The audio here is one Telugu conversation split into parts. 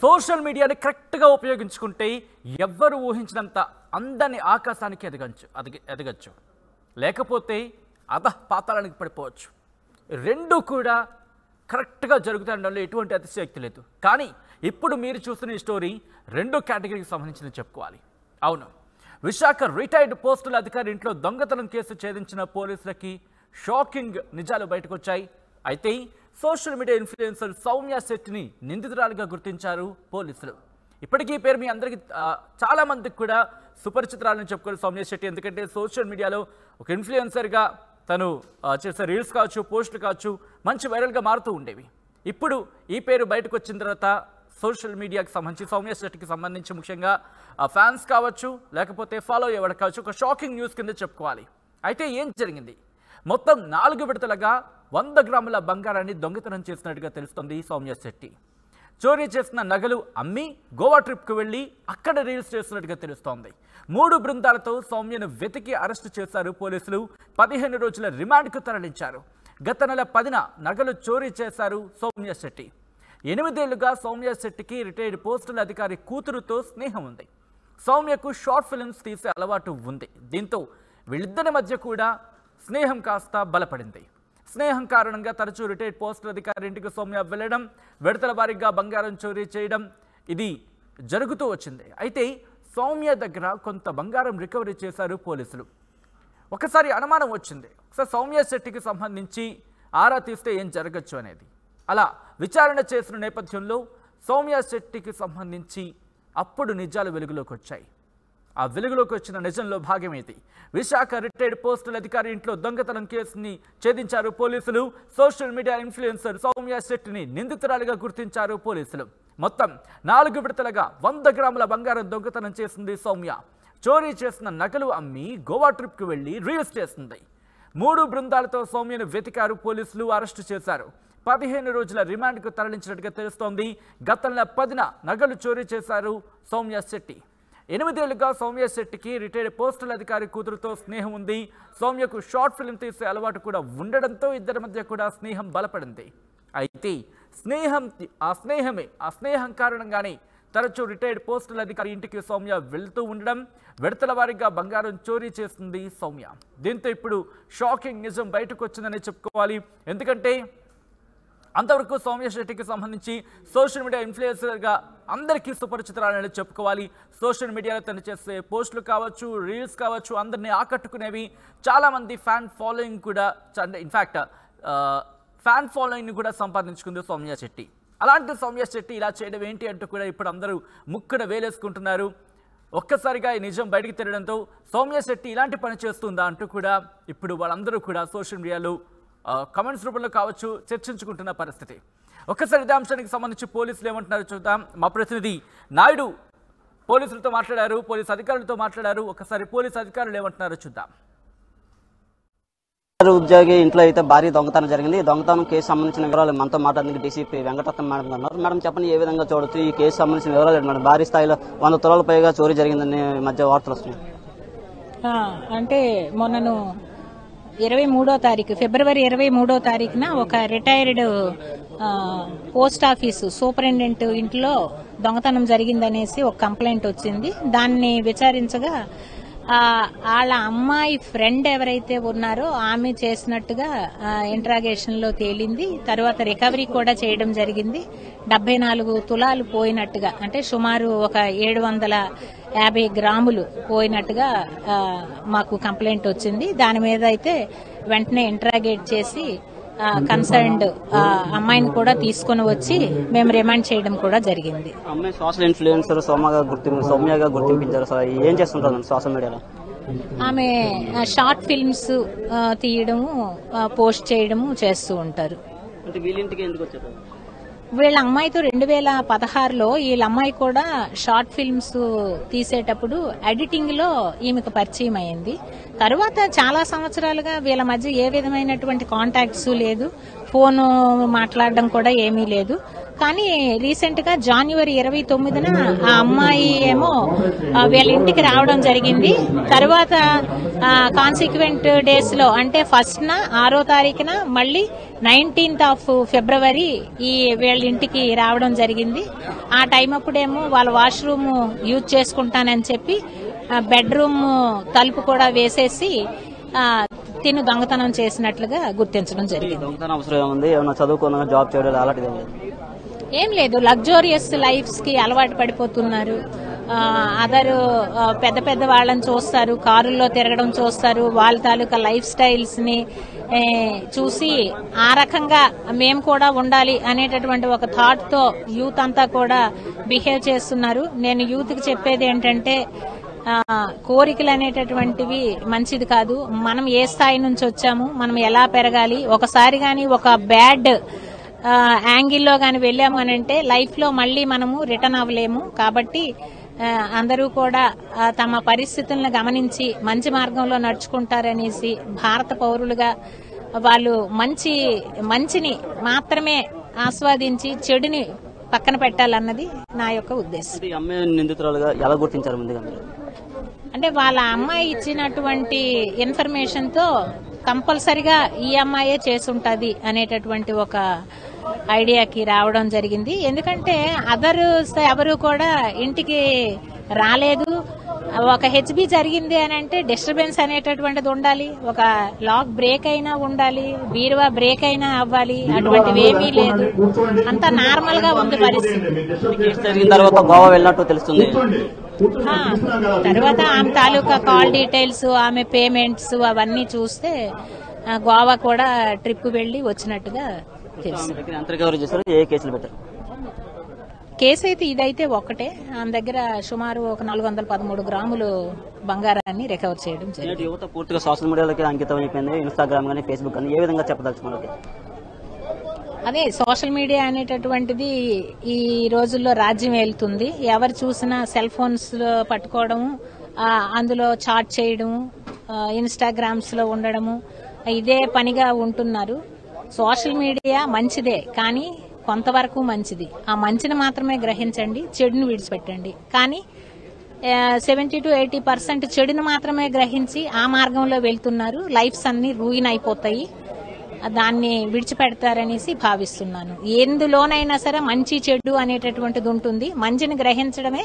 సోషల్ మీడియాని కరెక్ట్గా ఉపయోగించుకుంటే ఎవ్వరు ఊహించినంత అందని ఆకాశానికి ఎదగచ్చు, లేకపోతే పాతాళానికి పడిపోవచ్చు. రెండు కూడా కరెక్ట్గా జరుగుతుండడంలో ఎటువంటి అతిశయోక్తి లేదు. కానీ ఇప్పుడు మీరు చూస్తున్న ఈ స్టోరీ రెండు కేటగిరీకి సంబంధించింది చెప్పుకోవాలి. అవును, విశాఖ రిటైర్డ్ పోస్టల్ అధికారి ఇంట్లో దొంగతనం కేసు ఛేదించిన పోలీసులకి షాకింగ్ నిజాలు బయటకు వచ్చాయి. అయితే సోషల్ మీడియా ఇన్ఫ్లుయెన్సర్ సౌమ్య శెట్టిని నిందితురాలిగా గుర్తించారు పోలీసులు. ఇప్పటికీ పేరు మీ అందరికీ చాలా మందికి కూడా సుపరిచితురాలని చెప్పుకోవాలి సౌమ్య శెట్టి. ఎందుకంటే సోషల్ మీడియాలో ఒక ఇన్ఫ్లుయెన్సర్గా తను చేసే రీల్స్ కావచ్చు, పోస్టులు కావచ్చు, మంచి వైరల్గా మారుతూ ఉండేవి. ఇప్పుడు ఈ పేరు బయటకు వచ్చిన తర్వాత సోషల్ మీడియాకి సంబంధించి సౌమ్య శెట్టికి సంబంధించి ముఖ్యంగా ఫ్యాన్స్ కావచ్చు, లేకపోతే ఫాలో అయ్యేవాడు కావచ్చు, ఒక షాకింగ్ న్యూస్ కింద చెప్పుకోవాలి. అయితే ఏం జరిగింది? మొత్తం 4 విడతలుగా 100 గ్రాముల బంగారాన్ని దొంగతనం చేసినట్టుగా తెలుస్తోంది సౌమ్య శెట్టి. చోరీ చేసిన నగలు అమ్మి గోవా ట్రిప్కు వెళ్ళి అక్కడ రీల్స్ చేస్తున్నట్టుగా తెలుస్తోంది. 3 బృందాలతో సౌమ్యను వెతికి అరెస్టు చేశారు పోలీసులు. 15 రోజుల రిమాండ్కు తరలించారు. గత నెల 10న నగలు చోరీ చేశారు సౌమ్య శెట్టి. 8 ఏళ్లుగా సౌమ్య శెట్టికి రిటైర్డ్ పోస్టల్ అధికారి కూతురుతో స్నేహం ఉంది. సౌమ్యకు షార్ట్ ఫిల్మ్స్ తీసే అలవాటు ఉంది. దీంతో వీళ్ళిద్దరి మధ్య కూడా స్నేహం కాస్త బలపడింది. స్నేహం కారణంగా తరచూ రిటైర్డ్ పోస్టల్ అధికారి ఇంటికి సౌమ్య వెళ్ళడం, విడతల వారీగా బంగారం చోరీ చేయడం ఇది జరుగుతూ వచ్చింది. అయితే సౌమ్య దగ్గర కొంత బంగారం రికవరీ చేశారు పోలీసులు. ఒకసారి అనుమానం వచ్చింది, ఒకసారి సౌమ్య శెట్టికి సంబంధించి ఆరా తీస్తే ఏం జరగచ్చు అనేది. అలా విచారణ చేసిన నేపథ్యంలో సౌమ్య శెట్టికి సంబంధించి అప్పుడు నిజాలు వెలుగులోకి వచ్చాయి. ఆ వెలుగులోకి వచ్చిన నిజంలో భాగమేది. విశాఖ రిటైర్డ్ పోస్టల్ అధికారి ఇంట్లో దొంగతనం కేసుని ఛేదించారు పోలీసులు. సోషల్ మీడియా ఇన్ఫ్లుయెన్సర్ సౌమ్య శెట్టిని నిందితురాలిగా గుర్తించారు పోలీసులు. మొత్తం 4 విడతలుగా 100 గ్రాముల బంగారం దొంగతనం చేసింది సౌమ్య. చోరీ చేసిన నగలు అమ్మి గోవా ట్రిప్కు వెళ్ళి రీల్స్ చేసింది. 3 బృందాలతో సౌమ్యను వెతికారు పోలీసులు, అరెస్టు చేశారు. 15 రోజుల రిమాండ్కు తరలించినట్టుగా తెలుస్తోంది. గత నెల 10న నగలు చోరీ చేశారు సౌమ్య శెట్టి. 8 ఏళ్లుగా సౌమ్య శెట్టికి రిటైర్డ్ పోస్టల్ అధికారి కూతురుతో స్నేహం ఉంది. సౌమ్యకు షార్ట్ ఫిల్మ్ తీసే అలవాటు కూడా ఉండడంతో ఇద్దరి మధ్య కూడా స్నేహం బలపడింది. అయితే ఆ స్నేహం కారణంగానే తరచూ రిటైర్డ్ పోస్టల్ అధికారి ఇంటికి సౌమ్య వెళ్తూ ఉండడం, విడతల వారీగా బంగారం చోరీ చేస్తుంది సౌమ్య. దీంతో ఇప్పుడు షాకింగ్ నిజం బయటకు వచ్చిందని చెప్పుకోవాలి. ఎందుకంటే అంతవరకు సౌమ్య శెట్టికి సంబంధించి సోషల్ మీడియా ఇన్ఫ్లుయెన్సర్గా అందరికీ సుపరిచితురాలని చెప్పుకోవాలి. సోషల్ మీడియాలో తను చేసే పోస్టులు కావచ్చు, రీల్స్ కావచ్చు, అందరినీ ఆకట్టుకునేవి. చాలామంది ఫ్యాన్ ఫాలోయింగ్ కూడా, ఇన్ఫ్యాక్ట్ ఫ్యాన్ ఫాలోయింగ్ని కూడా సంపాదించుకుంది సౌమ్య శెట్టి. అలాంటి సౌమ్య శెట్టి ఇలా చేయడం ఏంటి అంటూ కూడా ఇప్పుడు అందరూ ముక్కున వేలేసుకుంటున్నారు. ఒక్కసారిగా ఈ నిజం బయటికి తెరడంతో సౌమ్య శెట్టి ఇలాంటి పని చేస్తుందా అంటూ కూడా ఇప్పుడు వాళ్ళందరూ కూడా సోషల్ మీడియాలో కమెంట్స్ రూపంలో కావచ్చు చర్చించుకుంటున్న పరిస్థితి. ఒక్కసారి ఇదే అంశానికి సంబంధించి పోలీసులు ఏమంటున్నారో చూద్దాం. మా ప్రతినిధి నాయుడు పోలీసులతో మాట్లాడారు, పోలీసు అధికారులతో మాట్లాడారు. ఒకసారి పోలీసు అధికారులు ఏమంటున్నారో చూద్దాం. ఉద్యోగి ఇంట్లో అయితే భారీ దొంగతనం జరిగింది. ఈ దొంగతనం కేసు సంబంధించిన వివరాలు మనతో మాట్లాడడానికి డీసీపీ వెంకటరత్నం మేడం ఉన్నారు. మేడం చెప్పండి, ఏ విధంగా చూడొచ్చు ఈ కేసు సంబంధించిన వివరాలు? మేడం, భారీ స్థాయిలో 100 తులాల పైగా చోరీ జరిగిందని మధ్య వార్తలు వస్తున్నాయి. అంటే మొన్నను ఫిబ్రవరి 23వ తారీఖున ఒక రిటైర్డ్ పోస్ట్ ఆఫీసు సూపరింటెండెంట్ ఇంట్లో దొంగతనం జరిగిందనేసి ఒక కంప్లైంట్ వచ్చింది. దాన్ని విచారించగా వాళ్ళ అమ్మాయి ఫ్రెండ్ ఎవరైతే ఉన్నారో ఆమె చేసినట్టుగా ఇంట్రాగేషన్ లో తేలింది. తర్వాత రికవరీ కూడా చేయడం జరిగింది. 74 తులాలు పోయినట్టుగా, అంటే సుమారు ఒక 750 గ్రాములు పోయినట్టుగా మాకు కంప్లైంట్ వచ్చింది. దాని మీద అయితే వెంటనే ఇంట్రాగేట్ చేసి కన్సర్న్డ్ అమ్మాయిని కూడా తీసుకుని వచ్చి మేము రిమాండ్ చేయడం కూడా జరిగింది. అమ్మాయి సోషల్ ఇన్ఫ్లుయెన్సర్ సౌమ్యగా గుర్తించారు. ఏం చేస్తుంటారు సోషల్ మీడియాలో? ఆమె షార్ట్ ఫిల్మ్స్ తీయడము, పోస్ట్ చేయడము చేస్తూ ఉంటారు. అంటే వీళ్ళింటికి ఎందుకు వచ్చారు? వీళ్ళ అమ్మాయితో 2016లో వీళ్ళ అమ్మాయి కూడా షార్ట్ ఫిల్మ్స్ తీసేటప్పుడు ఎడిటింగ్ లో ఈమెకు పరిచయం అయింది. తర్వాత చాలా సంవత్సరాలుగా వీళ్ళ మధ్య ఏ విధమైనటువంటి కాంటాక్ట్స్ లేదు, ఫోన్ మాట్లాడడం కూడా ఏమీ లేదు. కానీ రీసెంట్ గా జనవరి 29న ఆ అమ్మాయి ఏమో వీళ్ళ ఇంటికి రావడం జరిగింది. తర్వాత కాన్సిక్వెంట్ డేస్ లో అంటే ఫస్ట్ న 6వ తారీఖున మళ్ళీ 19th of February ఈ వీళ్ళ ఇంటికి రావడం జరిగింది. ఆ టైం అప్పుడేమో వాళ్ళ వాష్రూమ్ యూజ్ చేసుకుంటానని చెప్పి బెడ్రూమ్ తలుపు కూడా వేసేసి తిను దొంగతనం చేసినట్లుగా గుర్తించడం జరిగింది. దొంగతనం అవసరం ఏముంది, ఏమైనా చదువుకున్నా జాబ్ చేయడం అలాంటిది ఏం లేదు, లగ్జోరియస్ లైఫ్స్ కి అలవాటు పడిపోతున్నారు. అదరు పెద్ద పెద్ద వాళ్ళని చూస్తారు, కారుల్లో తిరగడం చూస్తారు, వాళ్ళ తాలూకా లైఫ్ స్టైల్స్ ని చూసి ఆ రకంగా మేము కూడా ఉండాలి అనేటటువంటి ఒక థాట్ తో యూత్ అంతా కూడా బిహేవ్ చేస్తున్నారు. నేను యూత్ కి చెప్పేది ఏంటంటే కోరికలు అనేటటువంటివి మంచిది కాదు. మనం ఏ స్థాయి నుంచి వచ్చాము, మనం ఎలా పెరగాలి, ఒకసారి గాని ఒక బ్యాడ్ యాంగిల్లో గాని వెళ్ళాము అని అంటే లైఫ్ లో మళ్ళీ మనము రిటర్న్ అవ్వలేము. కాబట్టి అందరూ కూడా తమ పరిస్థితులను గమనించి మంచి మార్గంలో నడుచుకుంటారనేసి భారత పౌరులుగా వాళ్ళు మంచిని మాత్రమే ఆస్వాదించి చెడుని పక్కన పెట్టాలన్నది నా యొక్క ఉద్దేశం. నిందితురాలుగా ఎలా గుర్తించారు ముందుగా? అంటే వాళ్ళ అమ్మాయి ఇచ్చినటువంటి ఇన్ఫర్మేషన్ తో కంపల్సరిగా ఈ అమ్మాయే చేసుంటది అనేటటువంటి ఒక ఐడియాకి రావడం జరిగింది. ఎందుకంటే అదర్స్ ఎవరు కూడా ఇంటికి రాలేదు. ఒక హెచ్బి జరిగింది అని అంటే డిస్టర్బెన్స్ అనేటటువంటిది ఉండాలి, ఒక లాక్ బ్రేక్ అయినా ఉండాలి, బీరువా బ్రేక్ అయినా అవ్వాలి. అటువంటివి ఏమీ లేదు, అంతా నార్మల్ గా ఉంది పరిస్థితి. జరిగిన తర్వాత గోవా వెళ్ళినట్టు తెలుస్తుంది. తర్వాత ఆమె తాలూకా కాల్ డీటెయిల్స్, ఆమె పేమెంట్స్ అవన్నీ చూస్తే గోవా కూడా ట్రిప్ వెళ్లి వచ్చినట్టుగా తెలుసు. కేసు అయితే ఇదైతే ఒక్కటే. ఆమె దగ్గర సుమారు ఒక 413 గ్రాములు బంగారాన్ని రికవర్ చేయడం జరిగింది. యువత పూర్తిగా సోషల్ మీడియాలోకి అంకితం అయిపోయింది, ఇన్స్టాగ్రామ్ కానీ ఫేస్బుక్ కానీ. ఏ విధంగా చెప్పదలుచుకున్నారు? అదే సోషల్ మీడియా అనేటటువంటిది ఈ రోజుల్లో రాజ్యం వెళ్తుంది. ఎవరు చూసినా సెల్ ఫోన్స్ లో పట్టుకోవడము, అందులో చాట్ చేయడము, ఇన్స్టాగ్రామ్స్ లో ఉండడము, ఇదే పనిగా ఉంటున్నారు. సోషల్ మీడియా మంచిదే, కానీ కొంతవరకు మంచిది. ఆ మంచిని మాత్రమే గ్రహించండి, చెడుని విడిచిపెట్టండి. కానీ 70 to 80% చెడుని మాత్రమే గ్రహించి ఆ మార్గంలో వెళ్తున్నారు. లైఫ్స్ అన్ని రూయిన్ అయిపోతాయి. దాన్ని విడిచిపెడతారనేసి భావిస్తున్నాను. ఎందులోనైనా సరే మంచి చెడు అనేటటువంటిది ఉంటుంది. మంచిని గ్రహించడమే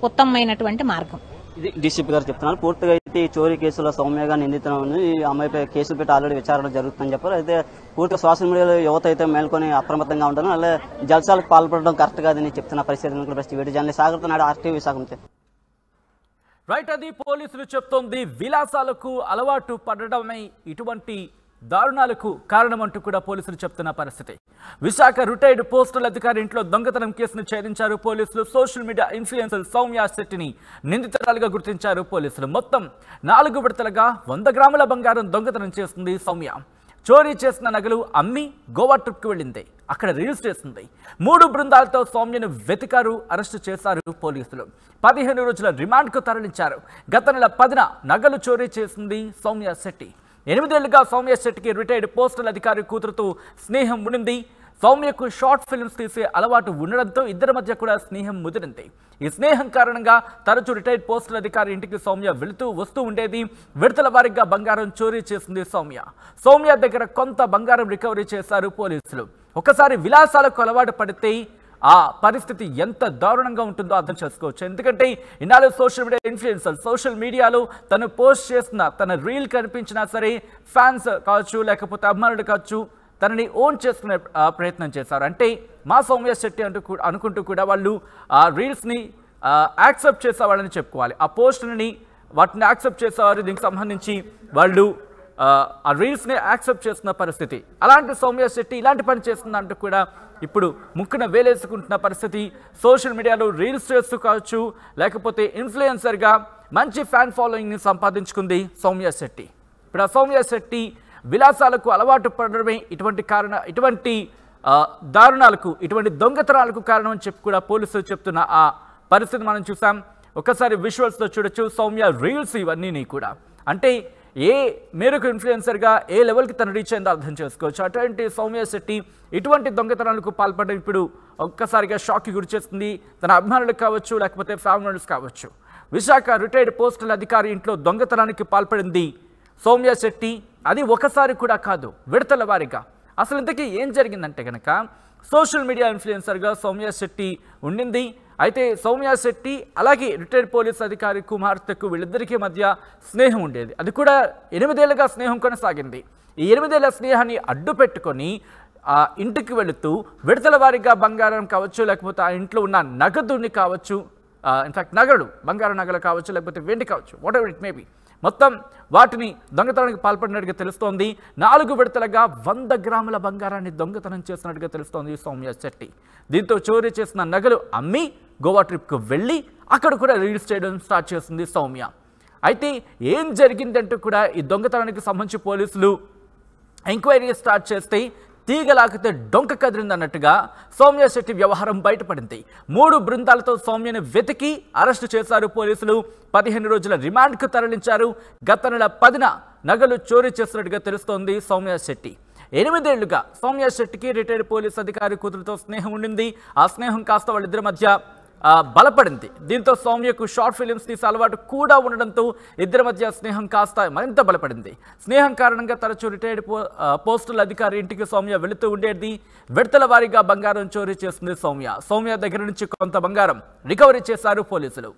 ఉత్తమమైనటువంటి మార్గం. ఇది డీసీపీ గారు చెప్తున్నారు. పూర్తిగా అయితే ఈ చోరీ కేసులో సౌమ్యగా నిందితులను ఈ అమ్మాయిపై కేసులు పెట్టి ఆల్రెడీ విచారణ జరుగుతుందని చెప్పారు. అయితే పూర్తిగా సోషల్ మీడియాలో యువత అయితే మేల్కొని అప్రమత్తంగా ఉంటారు. అలాగే జల్సాలకు పాల్పడడం కరెక్ట్ కాదని చెప్తున్న పరిస్థితి. వీటి జర్నలిస్ట్ సాగర్తో నాడు RTV విశాఖ. రైట్, అది పోలీసులు చెప్తోంది. విలాసాలకు అలవాటు పడడమే ఇటువంటి దారుణాలకు కారణమంటూ కూడా పోలీసులు చెప్తున్న పరిస్థితి. విశాఖ రిటైర్డ్ పోస్టల్ అధికారి ఇంట్లో దొంగతనం కేసును ఛేదించారు పోలీసులు. సోషల్ మీడియా ఇన్ఫ్లుయెన్సర్ సౌమ్య శెట్టిని నిందితురాలుగా గుర్తించారు పోలీసులు. మొత్తం 4 విడతలుగా 100 గ్రాముల బంగారం దొంగతనం చేస్తుంది సౌమ్య. చోరీ చేసిన నగలు అమ్మి గోవా ట్రిప్కి వెళ్ళింది, అక్కడ రీల్స్ చేస్తుంది. 3 బృందాలతో సౌమ్యను వెతికారు, అరెస్టు చేశారు పోలీసులు. 15 రోజుల రిమాండ్కు తరలించారు. గత నెల 10న నగలు చోరీ చేసింది సౌమ్య శెట్టి. 8 ఏళ్లుగా సౌమ్య శెట్టికి రిటైర్డ్ పోస్టల్ అధికారి కూతురుతో స్నేహం ఉండింది. సౌమ్యకు షార్ట్ ఫిల్మ్స్ తీసే అలవాటు ఉండడంతో ఇద్దరి మధ్య కూడా స్నేహం ముదిరింది. ఈ స్నేహం కారణంగా తరచూ రిటైర్డ్ పోస్టల్ అధికారి ఇంటికి సౌమ్య వెళుతూ వస్తూ ఉండేది. విడతల వారీగా బంగారం చోరీ చేసింది సౌమ్య. సౌమ్య దగ్గర కొంత బంగారం రికవరీ చేశారు పోలీసులు. ఒకసారి విలాసాలకు అలవాటు పడితే ఆ పరిస్థితి ఎంత దారుణంగా ఉంటుందో అర్థం చేసుకోవచ్చు. ఎందుకంటే ఇన్నాళ్ళు సోషల్ మీడియా ఇన్ఫ్లుయెన్సర్ సోషల్ మీడియాలో తను పోస్ట్ చేసిన తన రీల్ కనిపించినా సరే ఫ్యాన్స్ కావచ్చు, లేకపోతే అభిమానులు కావచ్చు, తనని ఓన్ చేసుకునే ప్రయత్నం చేశారు. అంటే మా సౌమ్య శెట్టి అనుకుంటూ కూడా వాళ్ళు ఆ రీల్స్ని యాక్సెప్ట్ చేసేవాళ్ళని చెప్పుకోవాలి. ఆ పోస్ట్ని వాటిని యాక్సెప్ట్ చేసేవారు. దీనికి సంబంధించి వాళ్ళు ఆ రీల్స్ని యాక్సెప్ట్ చేస్తున్న పరిస్థితి. అలాంటి సౌమ్య శెట్టి ఇలాంటి పని చేస్తుందంటూ కూడా ఇప్పుడు ముక్కున వేలేసుకుంటున్న పరిస్థితి. సోషల్ మీడియాలో రీల్స్ చేస్తూ కావచ్చు, లేకపోతే ఇన్ఫ్లుయెన్సర్గా మంచి ఫ్యాన్ ఫాలోయింగ్ని సంపాదించుకుంది సౌమ్య శెట్టి. ఇప్పుడు ఆ సౌమ్య శెట్టి విలాసాలకు అలవాటు పడడమే ఇటువంటి దారుణాలకు, ఇటువంటి దొంగతనాలకు కారణం అని చెప్పి కూడా పోలీసులు చెప్తున్న ఆ పరిస్థితి మనం చూసాం. ఒక్కసారి విజువల్స్లో చూడొచ్చు సౌమ్య రీల్స్ ఇవన్నీ కూడా. అంటే ఏ మేరకు ఇన్ఫ్లుయెన్సర్గా ఏ లెవెల్కి తను రీచ్ అయిందో అర్థం చేసుకోవచ్చు. అటువంటి సౌమ్య శెట్టి ఇటువంటి దొంగతనాలకు పాల్పడడం ఇప్పుడు ఒక్కసారిగా షాక్కి గురి చేస్తుంది. తన అభిమానులకు కావచ్చు, లేకపోతే ఫ్యామిలీ మెంబర్స్ కావచ్చు. విశాఖ రిటైర్డ్ పోస్టల్ అధికారి ఇంట్లో దొంగతనానికి పాల్పడింది సౌమ్య శెట్టి. అది ఒకసారి కూడా కాదు, విడతల వారీగా. అసలు ఇంతకీ ఏం జరిగిందంటే కనుక సోషల్ మీడియా ఇన్ఫ్లుయెన్సర్గా సౌమ్య శెట్టి ఉండింది. అయితే సౌమ్య శెట్టి అలాగే రిటైర్డ్ పోలీస్ అధికారి కుమార్తెకు వీళ్ళిద్దరికీ మధ్య స్నేహం ఉండేది. అది కూడా 8 ఏళ్లుగా స్నేహం కొనసాగింది. ఈ 8 ఏళ్ల స్నేహాన్ని అడ్డు పెట్టుకొని ఆ ఇంటికి వెళుతూ విడతల వారీగా బంగారం కావచ్చు, లేకపోతే ఆ ఇంట్లో ఉన్న నగదుని కావచ్చు, ఇన్ఫ్యాక్ట్ నగలు, బంగారు నగలు కావచ్చు, లేకపోతే వెండి కావచ్చు, what ever it may be, మొత్తం వాటిని దొంగతనానికి పాల్పడినట్టుగా తెలుస్తోంది. 4 విడతలుగా 100 గ్రాముల బంగారాన్ని దొంగతనం చేసినట్టుగా తెలుస్తోంది సౌమ్య శెట్టి. దీంతో చోరీ చేసిన నగలు అమ్మి గోవా ట్రిప్కు వెళ్ళి అక్కడ కూడా రీల్స్ చేయడం స్టార్ట్ చేసింది సౌమ్య. అయితే ఏం జరిగిందంటూ కూడా ఈ దొంగతనానికి సంబంధించి పోలీసులు ఎంక్వైరీ స్టార్ట్ చేస్తే తీగలాగితే డొంక కదిరిందన్నట్టుగా సౌమ్య శెట్టి వ్యవహారం బయటపడింది. 3 బృందాలతో సౌమ్యను వెతికి అరెస్టు చేశారు పోలీసులు. 15 రోజుల రిమాండ్కు తరలించారు. గత నెల 10న నగలు చోరీ చేసినట్టుగా తెలుస్తోంది సౌమ్య శెట్టి. 8 ఏళ్లుగా సౌమ్య శెట్టికి రిటైర్డ్ పోలీస్ అధికారి కూతురుతో స్నేహం ఉండింది. ఆ స్నేహం కాస్త వాళ్ళిద్దరి మధ్య బలపడింది. దీంతో సౌమ్యకు షార్ట్ ఫిలిమ్స్ తీసే అలవాటు కూడా ఉండడంతో ఇద్దరి మధ్య స్నేహం కాస్త మరింత బలపడింది. స్నేహం కారణంగా తరచూ రిటైర్డ్ పోస్టల్ అధికారి ఇంటికి సౌమ్య వెళుతూ ఉండేది. విడతల వారీగా బంగారం చోరీ చేస్తుంది సౌమ్య. సౌమ్య దగ్గర నుంచి కొంత బంగారం రికవరీ చేశారు పోలీసులు.